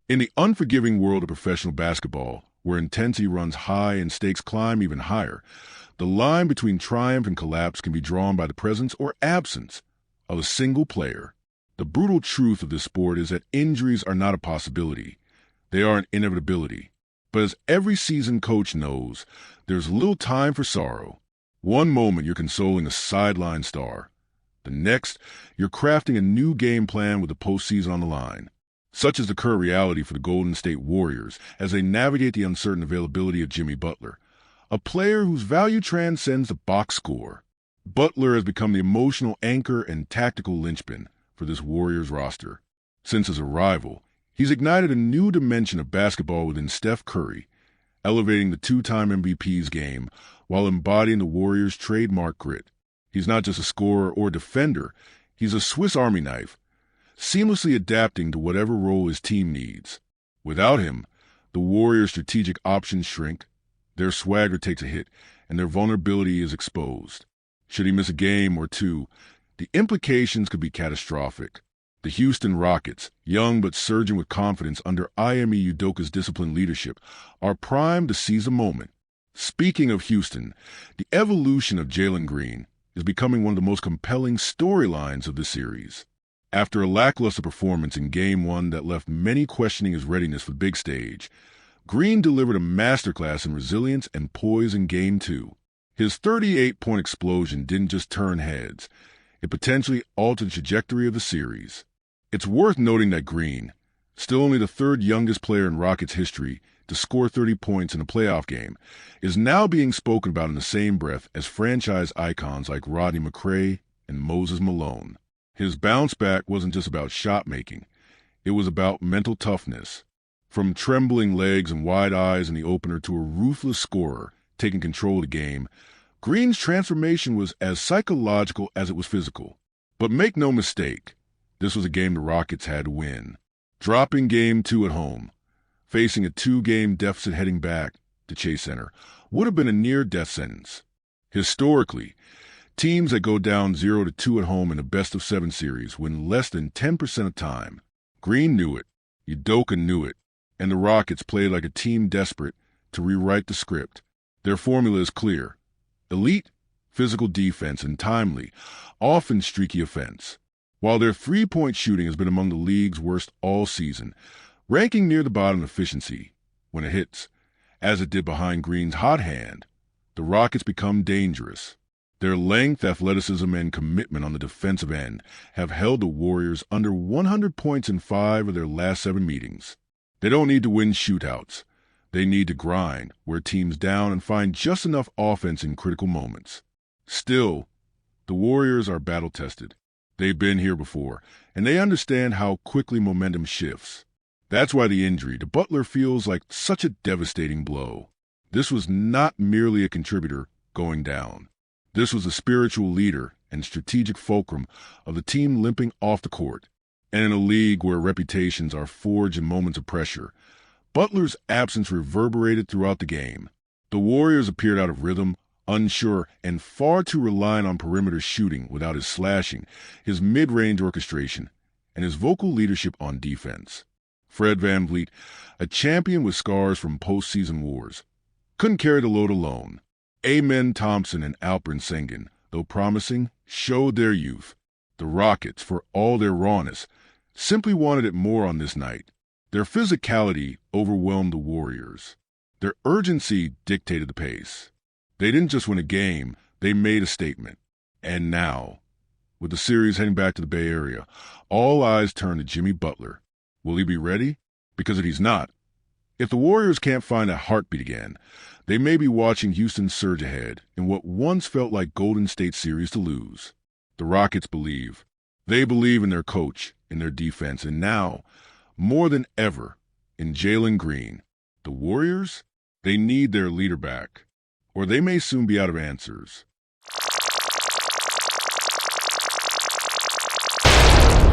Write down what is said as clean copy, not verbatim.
In the unforgiving world of professional basketball, where intensity runs high and stakes climb even higher, the line between triumph and collapse can be drawn by the presence or absence of a single player. The brutal truth of this sport is that injuries are not a possibility. They are an inevitability. But as every seasoned coach knows, there's little time for sorrow. One moment you're consoling a sideline star. The next, you're crafting a new game plan with the postseason on the line. Such is the current reality for the Golden State Warriors as they navigate the uncertain availability of Jimmy Butler, a player whose value transcends the box score. Butler has become the emotional anchor and tactical linchpin for this Warriors roster. Since his arrival, he's ignited a new dimension of basketball within Steph Curry, elevating the two-time MVP's game while embodying the Warriors' trademark grit. He's not just a scorer or defender, he's a Swiss Army knife, seamlessly adapting to whatever role his team needs. Without him, the Warriors' strategic options shrink, their swagger takes a hit, and their vulnerability is exposed. Should he miss a game or two, the implications could be catastrophic. The Houston Rockets, young but surging with confidence under Ime Udoka's disciplined leadership, are primed to seize a moment. Speaking of Houston, the evolution of Jalen Green is becoming one of the most compelling storylines of the series. After a lackluster performance in Game 1 that left many questioning his readiness for the big stage, Green delivered a masterclass in resilience and poise in Game 2. His 38-point explosion didn't just turn heads, it potentially altered the trajectory of the series. It's worth noting that Green, still only the third youngest player in Rockets history to score 30 points in a playoff game, is now being spoken about in the same breath as franchise icons like Rodney McCray and Moses Malone. His bounce back wasn't just about shot making, it was about mental toughness. From trembling legs and wide eyes in the opener to a ruthless scorer taking control of the game, Green's transformation was as psychological as it was physical. But make no mistake, this was a game the Rockets had to win. Dropping Game 2 at home, facing a 2-game deficit heading back to Chase Center, would have been a near-death sentence. Historically, teams that go down 0-2 at home in a best-of-7 series win less than 10% of the time. Green knew it, Udoka knew it, and the Rockets played like a team desperate to rewrite the script. Their formula is clear: elite, physical defense, and timely, often streaky offense. While their three-point shooting has been among the league's worst all season, ranking near the bottom in efficiency when it hits, as it did behind Green's hot hand, the Rockets become dangerous. Their length, athleticism, and commitment on the defensive end have held the Warriors under 100 points in 5 of their last 7 meetings. They don't need to win shootouts. They need to grind, wear teams down, and find just enough offense in critical moments. Still, the Warriors are battle-tested. They've been here before, and they understand how quickly momentum shifts. That's why the injury to Butler feels like such a devastating blow. This was not merely a contributor going down. This was a spiritual leader and strategic fulcrum of the team limping off the court. And in a league where reputations are forged in moments of pressure, Butler's absence reverberated throughout the game. The Warriors appeared out of rhythm, unsure, and far too reliant on perimeter shooting without his slashing, his mid-range orchestration, and his vocal leadership on defense. Fred VanVleet, a champion with scars from postseason wars, couldn't carry the load alone. Amen Thompson and Alperen Sengun, though promising, showed their youth. The Rockets, for all their rawness, simply wanted it more on this night. Their physicality overwhelmed the Warriors. Their urgency dictated the pace. They didn't just win a game, they made a statement. And now, with the series heading back to the Bay Area, all eyes turn to Jimmy Butler. Will he be ready? Because if he's not, if the Warriors can't find a heartbeat again, they may be watching Houston surge ahead in what once felt like Golden State series to lose. The Rockets believe. They believe in their coach, in their defense, and now, more than ever, in Jalen Green. The Warriors, they need their leader back, or they may soon be out of answers.